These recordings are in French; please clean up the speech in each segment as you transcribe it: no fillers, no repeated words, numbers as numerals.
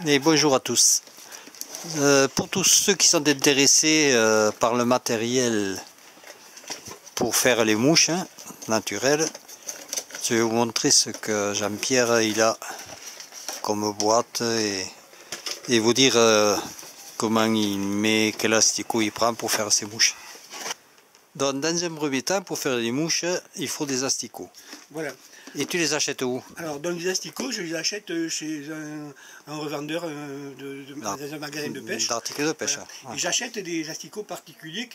Et bonjour à tous. Pour tous ceux qui sont intéressés par le matériel pour faire les mouches naturelles, je vais vous montrer ce que Jean-Pierre il a comme boîte et vous dire comment il met, quel asticot il prend pour faire ses mouches. Donc dans un premier temps, pour faire les mouches, il faut des asticots. Voilà. Et tu les achètes où? Alors, dans les asticots, je les achète chez un revendeur dans un magasin de pêche. D'articles de pêche. Voilà. Ouais. Et j'achète des asticots particuliers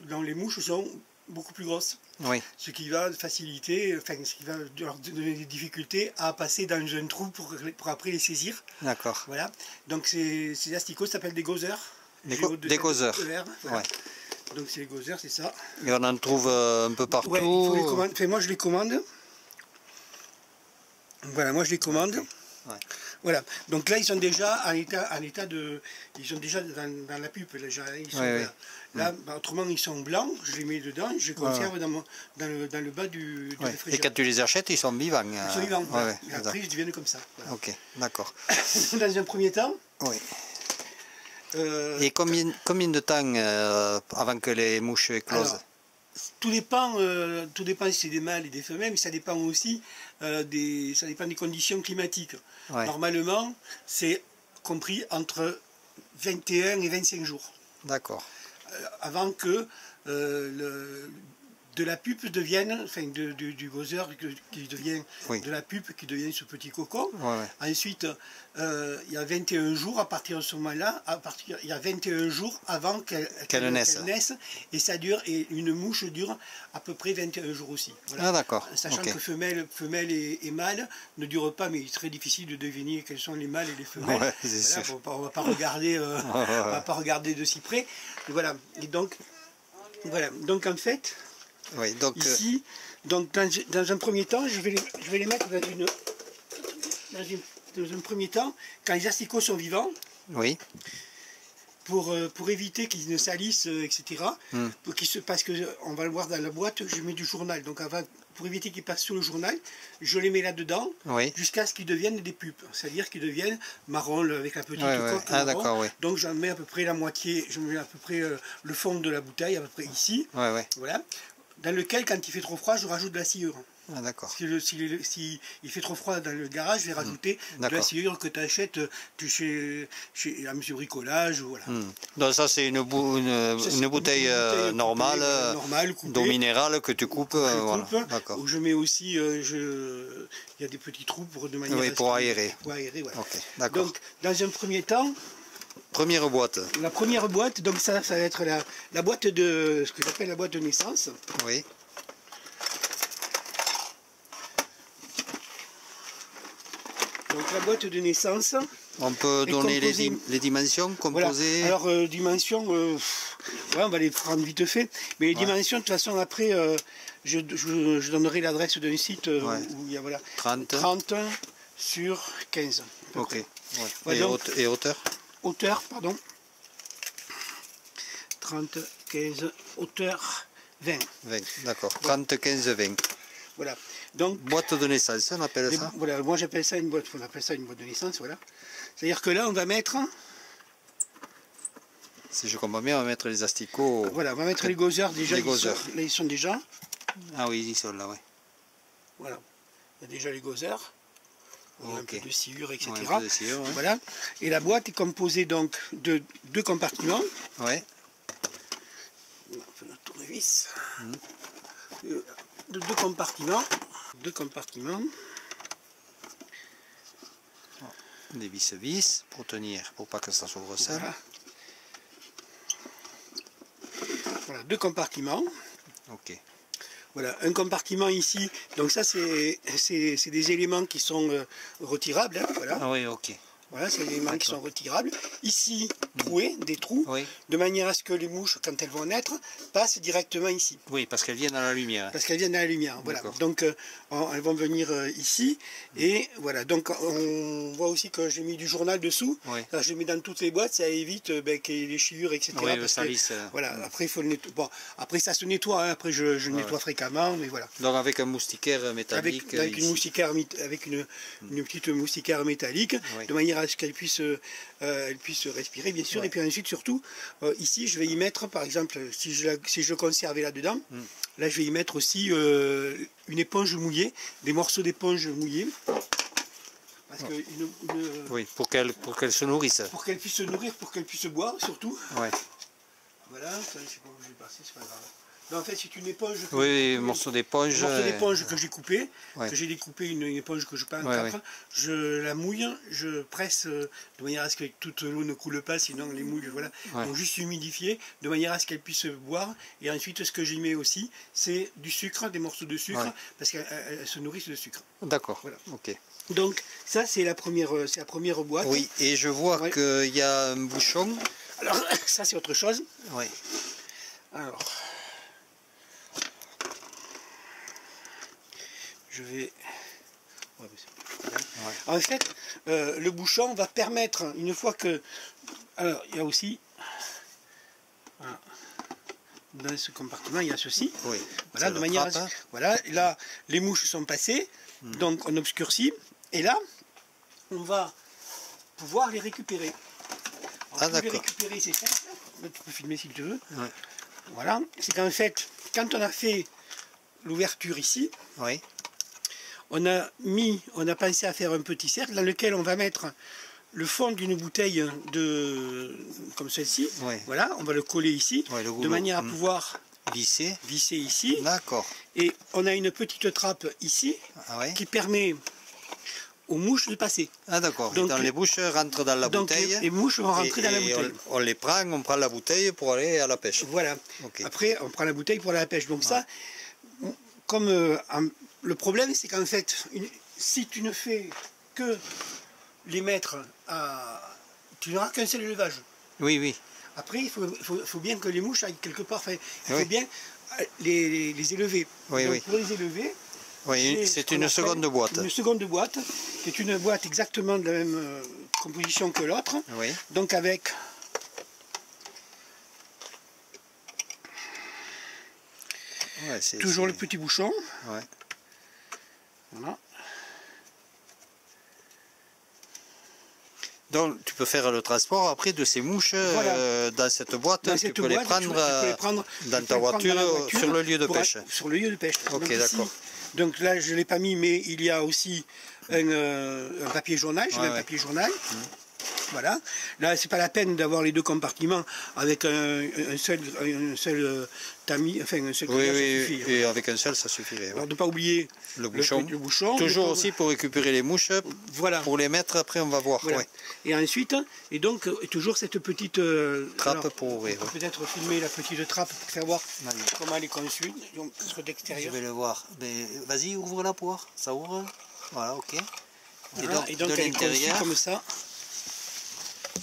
dont les mouches sont beaucoup plus grosses. Oui. Ce qui va faciliter, enfin, ce qui va leur donner des difficultés à passer dans un trou pour après les saisir. D'accord. Voilà. Donc, ces asticots s'appellent des gozer. Des gozer. Voilà. Ouais. Donc, c'est les gozer, c'est ça. Et on en trouve un peu partout. Ouais, il faut les commander. Enfin, moi, je les commande. Voilà, moi je les commande. Ouais. Voilà, donc là ils sont déjà ils sont déjà dans la pupe. Déjà, ils sont, Ouais, là, autrement ils sont blancs, je les mets dedans, je les conserve dans le bas du réfrigérateur. Et quand tu les achètes, ils sont vivants. Ils sont vivants, voilà. Ouais, Et après ils deviennent comme ça. Voilà. Ok, d'accord. Dans un premier temps. Oui. Et combien de temps avant que les mouches éclosent? Alors, tout dépend si c'est des mâles et des femelles, mais ça dépend aussi des conditions climatiques. Ouais. Normalement, c'est compris entre 21 et 25 jours. D'accord. Avant que de la pupe devienne, enfin du gozer qui devient de la pupe qui devient ce petit cocon. Ouais. Ensuite, il y a 21 jours à partir de ce moment-là, il y a 21 jours avant qu'elle naisse, et ça dure, et une mouche dure à peu près 21 jours aussi. Voilà. Ah d'accord. Sachant que femelle et mâle ne durent pas, mais il est très difficile de deviner quels sont les mâles et les femelles. Ouais, voilà, on ne va pas regarder, on va pas regarder de si près. Et voilà. Et donc, voilà. Donc en fait. Oui, donc, ici, donc dans un premier temps, je vais les mettre dans un premier temps, quand les asticots sont vivants, oui. pour éviter qu'ils ne salissent, etc. Parce qu'on va le voir dans la boîte, je mets du journal. Donc pour éviter qu'ils passent sur le journal, je les mets là-dedans, oui. jusqu'à ce qu'ils deviennent des pupes. C'est-à-dire qu'ils deviennent marron avec la petite coque. Ah, d'accord, oui. Donc j'en mets à peu près la moitié, je mets à peu près le fond de la bouteille, à peu près ici. Voilà. Dans lequel, quand il fait trop froid, je rajoute de la sciure. Ah, d'accord. Si il fait trop froid dans le garage, je vais rajouter de la sciure que tu achètes chez à M. Bricolage. Voilà. Donc ça c'est une bouteille normale, d'eau minérale que tu coupes. Voilà. Où je mets aussi, il y a des petits trous de manière pour aérer. Pour aérer, voilà. Okay, d'accord. Donc, dans un premier temps, première boîte. La première boîte, donc ça va être la boîte de ce que j'appelle la boîte de naissance. Oui. Donc la boîte de naissance. On peut donner les dimensions composées. Voilà. Alors dimensions, ouais, on va les prendre vite fait. Mais les dimensions, de toute façon, après, je donnerai l'adresse d'un site où il y a 30 sur 15. Ok. Ouais. Ouais, et hauteur? Hauteur, pardon. 30, 15, hauteur 20. 20, d'accord. 30, 15, 20. Voilà. Donc, boîte de naissance, on appelle ça? Voilà, moi j'appelle ça une boîte, on appelle ça une boîte de naissance, voilà. C'est-à-dire que là, on va mettre... Si je comprends bien, on va mettre les asticots... Voilà, on va mettre les gozers déjà. Les gozers. Là, ils sont déjà. Ah oui, ils sont là, oui. Voilà. Il y a déjà les gozers. Un peu de sciure, etc. Ouais, un peu de sciure, ouais. Voilà. Et la boîte est composée donc de 2 compartiments. Ouais. On fait notre tournevis. De 2 compartiments. 2 compartiments. Des vis pour tenir, pour pas que ça s'ouvre seul. Voilà, 2 compartiments. Ok. Voilà, un compartiment ici, donc ça c'est des éléments qui sont retirables, hein, voilà. Ah oui, ok. Voilà, c'est des éléments qui sont retirables. Ici, troués, des trous, de manière à ce que les mouches, quand elles vont naître, passent directement ici. Oui, parce qu'elles viennent à la lumière. Parce qu'elles viennent à la lumière, voilà. Donc, elles vont venir ici, et voilà. Donc, on voit aussi que j'ai mis du journal dessous. Alors, je le mets dans toutes les boîtes, ça évite qu'il y ait les chiures, etc. Oui, ça lisse. Voilà, après, il faut le nettoyer. Bon, après, ça se nettoie, hein. Après, je le nettoie fréquemment, mais voilà. Donc, avec un moustiquaire métallique. Avec une moustiquaire, avec une petite moustiquaire métallique, de manière à ce qu'elle puisse respirer, bien sûr. Et puis ensuite, surtout, ici, je vais y mettre, par exemple, si je le conservais là-dedans, là, je vais y mettre aussi une éponge mouillée, des morceaux d'éponge mouillée. Parce que oui, pour qu'elle se nourrisse. Pour qu'elle puisse se nourrir, pour qu'elle puisse boire, surtout. Ouais. Voilà, ça, je sais pas où je vais passer, c'est pas grave. Non, en fait, c'est une éponge. Oui, un morceau d'éponge. Un morceau d'éponge que j'ai coupé, que j'ai découpé, une éponge que je peins en quatre. Je la mouille, je presse de manière à ce que toute l'eau ne coule pas, sinon les mouilles, voilà. Donc juste humidifier, de manière à ce qu'elle puisse boire. Et ensuite, ce que j'y mets aussi, c'est du sucre, des morceaux de sucre, parce qu'elles se nourrissent de sucre. D'accord. Voilà. Ok. Donc ça, c'est la première boîte. Oui, et je vois qu'il y a un bouchon. Alors ça, c'est autre chose. Oui. Alors. Je vais... En fait, le bouchon va permettre, une fois que... Alors, il y a aussi... Voilà, dans ce compartiment, il y a ceci. Oui. Voilà, de manière à... Voilà, là, les mouches sont passées, donc on obscurcit. Et là, on va pouvoir les récupérer. Alors, pour les récupérer, c'est simple. Là, tu peux filmer si tu veux. Voilà, c'est qu'en fait, quand on a fait l'ouverture ici, on a pensé à faire un petit cercle dans lequel on va mettre le fond d'une bouteille comme celle-ci. Voilà, on va le coller ici, de manière à pouvoir visser ici. D'accord. Et on a une petite trappe ici qui permet aux mouches de passer. Ah d'accord, dans les mouches rentrent dans la bouteille. Les mouches vont rentrer dans la bouteille. On les prend, on prend la bouteille pour aller à la pêche. Voilà. Après, on prend la bouteille pour aller à la pêche. Donc ça, comme le problème, c'est qu'en fait, si tu ne fais que les mettre à... Tu n'auras qu'un seul élevage. Oui, oui. Après, il faut bien que les mouches aillent quelque part. Enfin, il faut bien les élever. Donc, pour les élever... Oui, c'est une seconde boîte. Une seconde boîte, qui est une boîte exactement de la même composition que l'autre. Donc avec... toujours le petit bouchon. Voilà. Donc tu peux faire le transport après de ces mouches dans cette boîte. Tu peux les prendre dans ta voiture sur le lieu de pêche. Sur le lieu de pêche. Ok, d'accord. Donc là je ne l'ai pas mis, mais il y a aussi un papier journal. J'ai mis un papier journal. Voilà. Là, c'est pas la peine d'avoir les deux compartiments avec un seul tamis, enfin un seul grillage, ça suffit. Et avec un seul, ça suffirait. Alors, de ne pas oublier le bouchon. Toujours aussi pour récupérer les mouches, pour les mettre, après on va voir. Et ensuite, donc, toujours cette petite trappe pour ouvrir. Peut-être filmer la petite trappe pour faire voir comment elle est conçue, d'extérieur. Je vais le voir. Vas-y, ouvre-la pour voir. Ça ouvre. Voilà, ok. Et donc elle est conçue comme ça.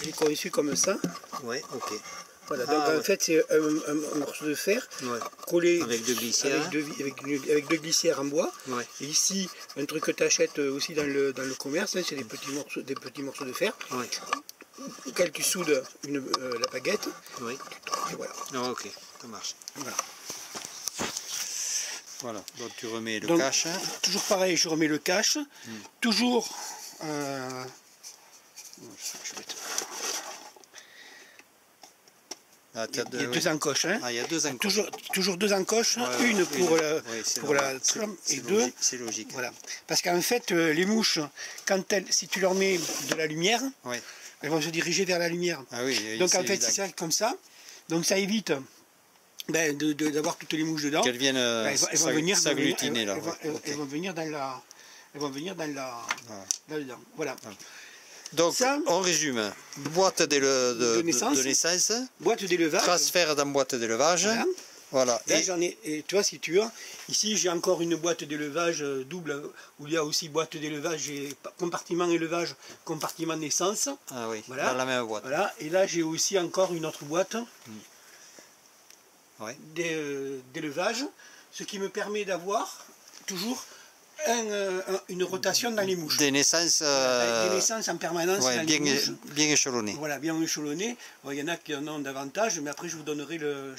Elle est conçue comme ça. Oui, ok. Voilà, donc en fait c'est un morceau de fer collé avec de glissière. Avec de glissière en bois. Et ici, un truc que tu achètes aussi dans le commerce, c'est des petits morceaux de fer. Auquel tu soudes la baguette. Et voilà. Ah, ok, ça marche. Voilà, donc tu remets le cache. Toujours pareil, je remets le cache. Toujours... il y a deux encoches. Hein. Il y a deux encoches. Toujours deux encoches, une pour la trame et deux. C'est logique. Voilà. Parce qu'en fait, les mouches, si tu leur mets de la lumière, elles vont se diriger vers la lumière. Donc en fait, c'est ça comme ça. Donc ça évite d'avoir toutes les mouches dedans. Qu'elles viennent s'agglutiner là. Elles vont venir là-dedans. Voilà. Donc, on résume. Boîte de naissance. Boîte d'élevage. Transfert dans boîte d'élevage. Voilà. Là, j'en ai, et tu vois, si tu veux, ici j'ai encore une boîte d'élevage double, où il y a aussi boîte d'élevage, et compartiment élevage, compartiment naissance. Ah oui, voilà. dans la même boîte. Voilà. Et là, j'ai aussi encore une autre boîte ouais. d'élevage, ce qui me permet d'avoir toujours une rotation dans les mouches. Des naissances, des naissances en permanence dans les mouches. Bien échelonnées. Voilà, bien échelonnées. Bon, il y en a qui en ont davantage, mais après je vous donnerai le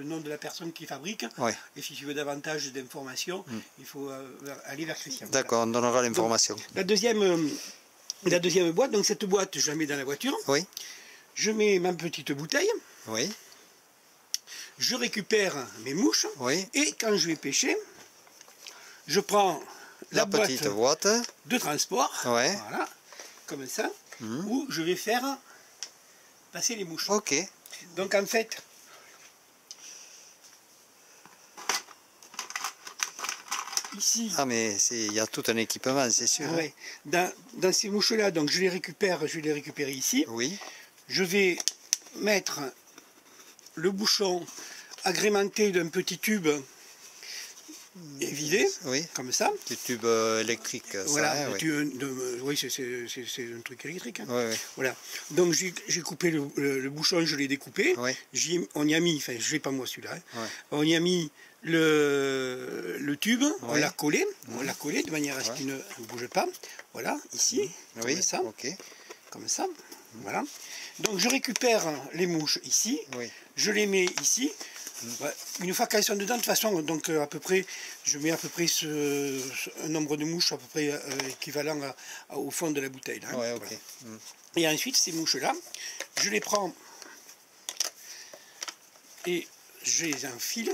nom de la personne qui fabrique. Ouais. Et si tu veux davantage d'informations, il faut aller vers Christian. D'accord, voilà. On donnera l'information. La deuxième boîte, donc cette boîte, je la mets dans la voiture. Oui. Je mets ma petite bouteille. Oui. Je récupère mes mouches. Oui. Et quand je vais pêcher, je prends la petite boîte de transport, ouais. Voilà, comme ça, où je vais faire passer les mouches. Ok. Donc en fait, ici... Ah mais il y a tout un équipement, c'est sûr. Ouais, dans ces mouches-là, donc je vais les récupérer ici. Oui. Je vais mettre le bouchon agrémenté d'un petit tube et vidé, oui. Comme ça. Petit tube électrique. Voilà, ça, oui, c'est un truc électrique. Hein. Oui, oui. Voilà. Donc j'ai coupé le bouchon, je l'ai découpé. Oui. On y a mis, enfin je l'ai pas moi celui-là, hein. Ouais. On y a mis le tube, oui. on l'a collé de manière à ce qu'il ne bouge pas. Voilà, ici, oui. comme ça. Okay. Comme ça. Voilà. Donc je récupère les mouches ici, oui. Je les mets ici. Ouais. Une fois qu'elles sont dedans, de toute façon, donc à peu près, je mets à peu près un nombre de mouches à peu près équivalent au fond de la bouteille. Là, ouais, okay. Voilà. Et ensuite, ces mouches-là, je les prends et je les enfile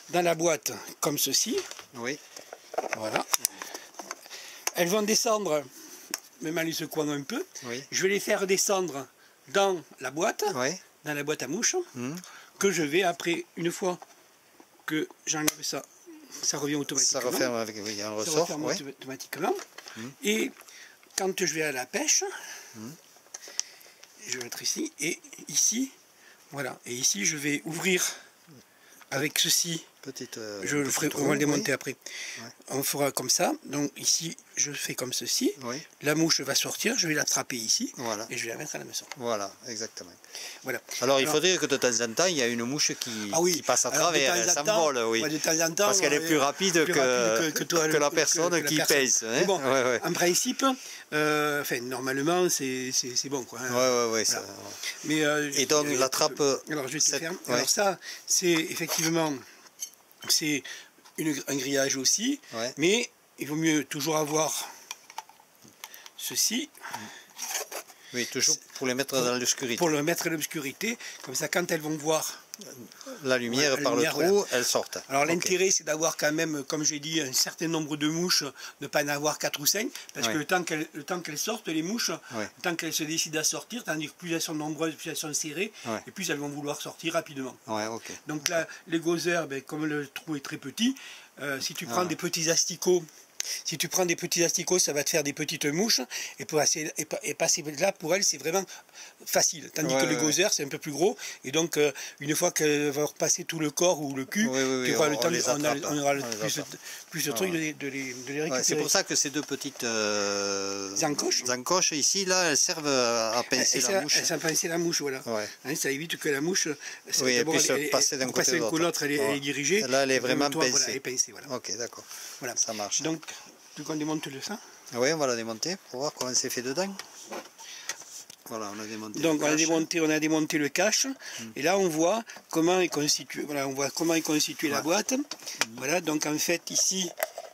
dans la boîte comme ceci. Oui. Voilà. Elles vont descendre, même en les secouant un peu. Oui. Je vais les faire descendre dans la boîte, oui. Dans la boîte à mouches. Que je vais après, une fois que j'enlève ça, ça revient automatiquement. Ça referme avec un ressort. Ça referme automatiquement. Et quand je vais à la pêche, je vais être ici, et ici, voilà. Et ici, je vais ouvrir avec ceci. Je le ferai, on va le démonter après. Ouais. On fera comme ça. Donc ici, je fais comme ceci. Oui. La mouche va sortir, je vais l'attraper ici. Voilà. Et je vais la mettre à la maison. Voilà, exactement. Voilà. Alors il faudrait que de temps en temps, il y a une mouche qui passe à travers, elle s'envole. Oui. De temps en temps, parce qu'elle est plus rapide que la personne qui pèse. Hein. Bon, en principe, normalement, c'est bon. Quoi, hein. Oui. Voilà. Mais, et donc la trappe... Alors je vais te faire. Alors ça, c'est effectivement... C'est un grillage aussi, mais il vaut mieux toujours avoir ceci. Oui, toujours pour les mettre dans l'obscurité. Pour le mettre à l'obscurité, comme ça quand elles vont voir la lumière par le trou, elles sortent. Alors l'intérêt c'est d'avoir quand même, comme j'ai dit, un certain nombre de mouches, ne pas en avoir 4 ou 5, parce que le temps qu'elles sortent, les mouches, le temps qu'elles se décident à sortir, tandis que plus elles sont nombreuses, plus elles sont serrées, et plus elles vont vouloir sortir rapidement. Donc là, les gozer, comme le trou est très petit, si tu prends des petits asticots, ça va te faire des petites mouches, et passer là, pour elles, c'est vraiment facile. Tandis que le gozer, c'est un peu plus gros, et donc, une fois qu'elle va repasser tout le corps ou le cul, tu auras le temps, on aura plus de trucs de les récupérer. C'est pour ça que ces deux petites encoches ici, là, elles servent à pincer la mouche. Elles servent à pincer la mouche, voilà. Hein, ça évite que la mouche, elle puisse passer d'un côté à l'autre, elle est dirigée. Là, elle est vraiment pincée. Voilà, elle est pincée, voilà. Ok, d'accord. Voilà. Ça marche. Donc on démonte le sein. Oui, on va la démonter pour voir comment c'est fait dedans. Voilà, on a démonté. Donc on a démonté le cache, et là on voit comment est constitué. Voilà, on voit comment est constituée la boîte. Voilà, donc en fait ici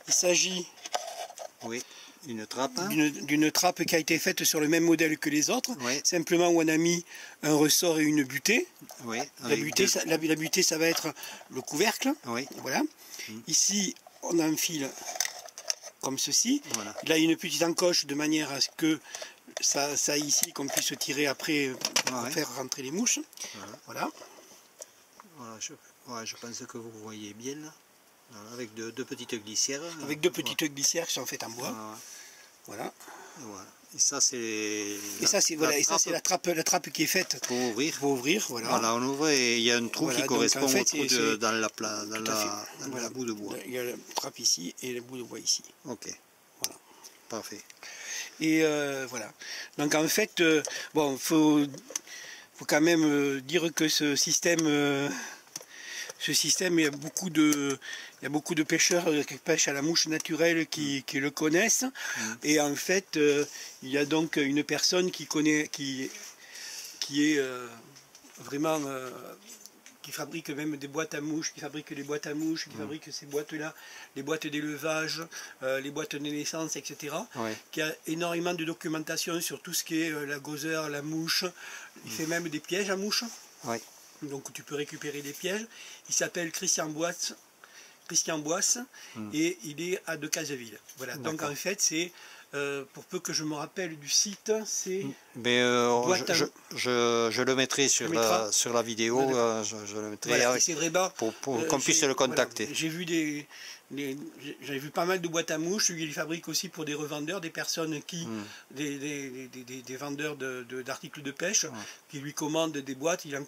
il s'agit d'une trappe qui a été faite sur le même modèle que les autres, simplement où on a mis un ressort et une butée. La butée, ça va être le couvercle. Voilà. Ici on enfile comme ceci. Là il y a une petite encoche de manière à ce que ça ici qu'on puisse tirer après pour faire rentrer les mouches. Voilà. Je pense que vous voyez bien là. Avec deux petites glissières. Avec deux petites glissières qui sont faites en bois. Voilà. Et ça c'est voilà, la trappe qui est faite pour ouvrir. Voilà. Voilà, on ouvre et il y a un trou qui correspond au trou dans la bout de bois. Il y a la trappe ici et le bout de bois ici. Ok. Voilà. Parfait. Et voilà. Donc en fait, bon, faut quand même dire que ce système, il y a beaucoup de pêcheurs qui pêchent à la mouche naturelle qui le connaissent. Et en fait, il y a donc une personne qui connaît, qui est vraiment qui fabrique même des boîtes à mouches, qui fabrique fabrique ces boîtes-là, les boîtes d'élevage, les boîtes de naissance, etc. Ouais. Qui a énormément de documentation sur tout ce qui est la gauzeur, la mouche. Il fait même des pièges à mouches. Ouais. Donc tu peux récupérer des pièges. Il s'appelle Christian Boisse et il est à Decazeville. Voilà. Donc en fait c'est pour peu que je me rappelle du site, c'est... je le mettrai sur la vidéo, je le mettrai voilà, vraiment, pour qu'on puisse le contacter. Voilà, j'ai vu j'avais vu pas mal de boîtes à mouches. Il fabrique aussi pour des revendeurs, des personnes qui, des vendeurs d'articles de pêche, qui lui commandent des boîtes. Il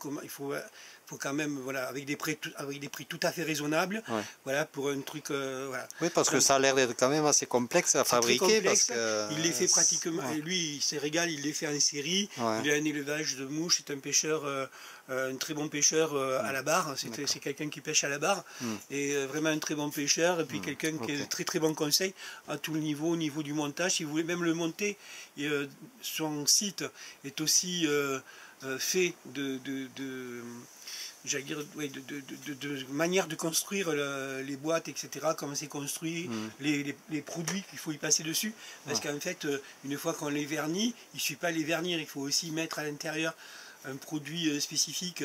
faut quand même, voilà, avec des prix tout à fait raisonnables, voilà, pour un truc. Voilà. Oui, parce que ça a l'air d'être quand même assez complexe à fabriquer. Complexe, il les fait pratiquement, et lui, il se régale, il les fait en série. Il a un élevage de mouches, c'est un pêcheur, un très bon pêcheur à la barre. C'est quelqu'un qui pêche à la barre, et vraiment un très bon pêcheur. Et puis quelqu'un qui a de très très bons conseils à tout le niveau, au niveau du montage. Si vous voulez même le monter, son site est aussi fait de manière de construire les boîtes, etc., comment c'est construit, les produits qu'il faut y passer dessus. Parce qu'en fait, une fois qu'on les vernit, il ne suffit pas les vernir, il faut aussi mettre à l'intérieur un produit spécifique,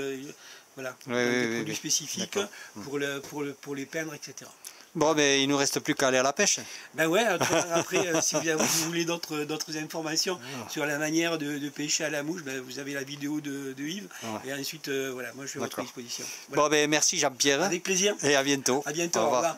voilà, des produits spécifiques pour les peindre, etc. Bon, mais il ne nous reste plus qu'à aller à la pêche. Ben ouais, après, si vous voulez d'autres informations sur la manière de pêcher à la mouche, ben vous avez la vidéo de Yves. Et ensuite, voilà, moi je suis à votre disposition. Voilà. Bon, ben merci Jean-Pierre. Avec plaisir. Et à bientôt. À bientôt, au revoir.